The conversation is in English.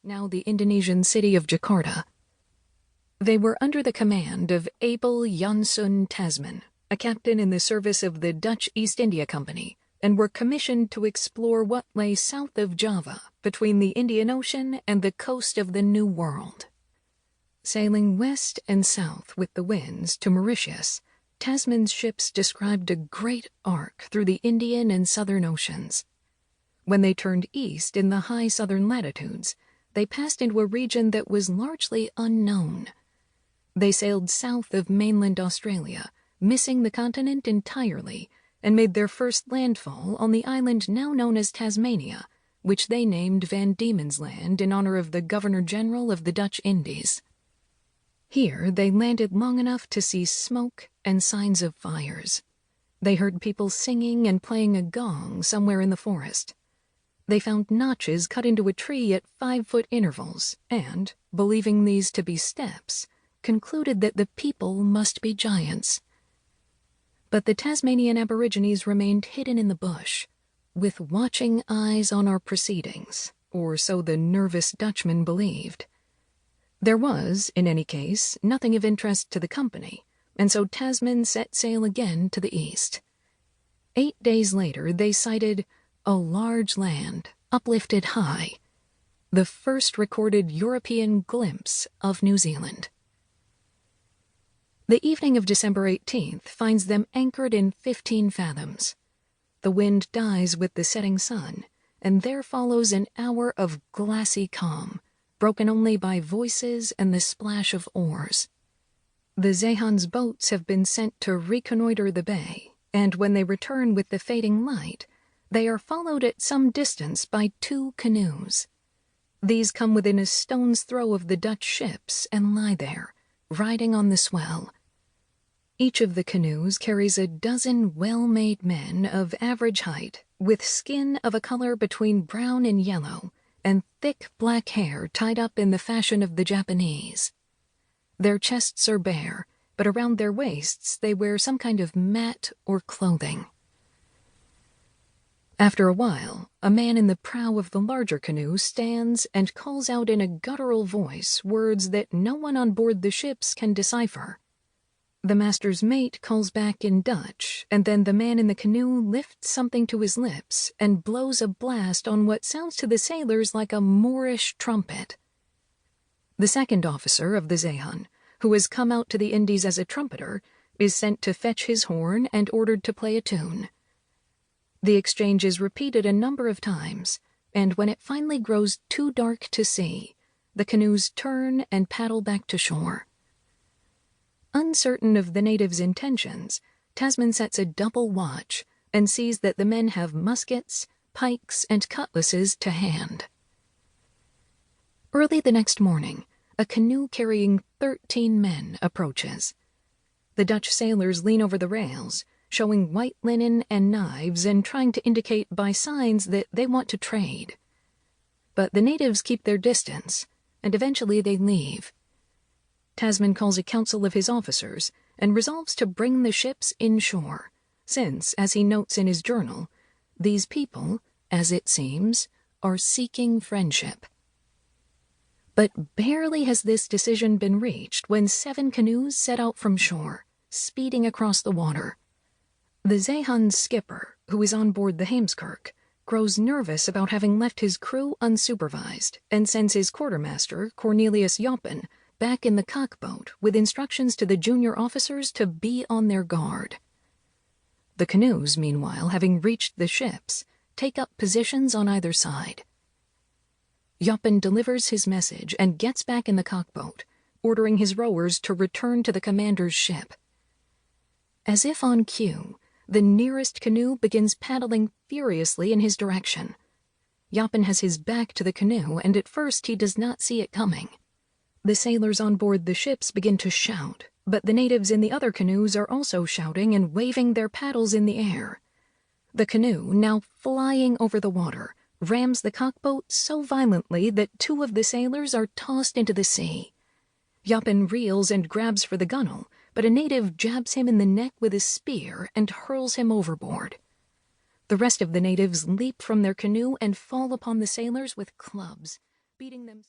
now the Indonesian city of Jakarta. They were under the command of Abel Janssen Tasman, a captain in the service of the Dutch East India Company, and were commissioned to explore what lay south of Java, between the Indian Ocean and the coast of the New World. Sailing west and south with the winds to Mauritius, Tasman's ships described a great arc through the Indian and Southern Oceans. When they turned east in the high southern latitudes, they passed into a region that was largely unknown. They sailed south of mainland Australia, missing the continent entirely, and made their first landfall on the island now known as Tasmania, which they named Van Diemen's Land in honor of the Governor-General of the Dutch Indies. Here they landed long enough to see smoke and signs of fires. They heard people singing and playing a gong somewhere in the forest. They found notches cut into a tree at 5-foot intervals and, believing these to be steps, concluded that the people must be giants. But the Tasmanian Aborigines remained hidden in the bush, with watching eyes on our proceedings, or so the nervous Dutchman believed. There was, in any case, nothing of interest to the company, and so Tasman set sail again to the east. 8 days later they sighted a large land, uplifted high, the first recorded European glimpse of New Zealand. The evening of December 18th finds them anchored in 15 fathoms. The wind dies with the setting sun, and there follows an hour of glassy calm, broken only by voices and the splash of oars. The Zeehan's boats have been sent to reconnoiter the bay, and when they return with the fading light, they are followed at some distance by 2 canoes. These come within a stone's throw of the Dutch ships and lie there, riding on the swell. Each of the canoes carries a dozen well-made men of average height, with skin of a color between brown and yellow, and thick black hair tied up in the fashion of the Japanese. Their chests are bare, but around their waists they wear some kind of mat or clothing. After a while, a man in the prow of the larger canoe stands and calls out in a guttural voice words that no one on board the ships can decipher. The master's mate calls back in Dutch, and then the man in the canoe lifts something to his lips and blows a blast on what sounds to the sailors like a Moorish trumpet. The second officer of the Zeehan, who has come out to the Indies as a trumpeter, is sent to fetch his horn and ordered to play a tune. The exchange is repeated a number of times, and when it finally grows too dark to see, the canoes turn and paddle back to shore. Uncertain of the natives' intentions, Tasman sets a double watch and sees that the men have muskets, pikes, and cutlasses to hand. Early the next morning, a canoe carrying 13 men approaches. The Dutch sailors lean over the rails, showing white linen and knives and trying to indicate by signs that they want to trade. But the natives keep their distance, and eventually they leave. Tasman calls a council of his officers and resolves to bring the ships inshore, since, as he notes in his journal, these people, as it seems, are seeking friendship. But barely has this decision been reached when 7 canoes set out from shore, speeding across the water. The Zeehan's skipper, who is on board the Heemskirk, grows nervous about having left his crew unsupervised and sends his quartermaster, Cornelius Joppen, back in the cockboat with instructions to the junior officers to be on their guard. The canoes, meanwhile, having reached the ships, take up positions on either side. Joppen delivers his message and gets back in the cockboat, ordering his rowers to return to the commander's ship. As if on cue, the nearest canoe begins paddling furiously in his direction. Joppen has his back to the canoe, and at first he does not see it coming. The sailors on board the ships begin to shout, but the natives in the other canoes are also shouting and waving their paddles in the air. The canoe, now flying over the water, rams the cockboat so violently that 2 of the sailors are tossed into the sea. Joppen reels and grabs for the gunwale, but a native jabs him in the neck with a spear and hurls him overboard. The rest of the natives leap from their canoe and fall upon the sailors with clubs, beating them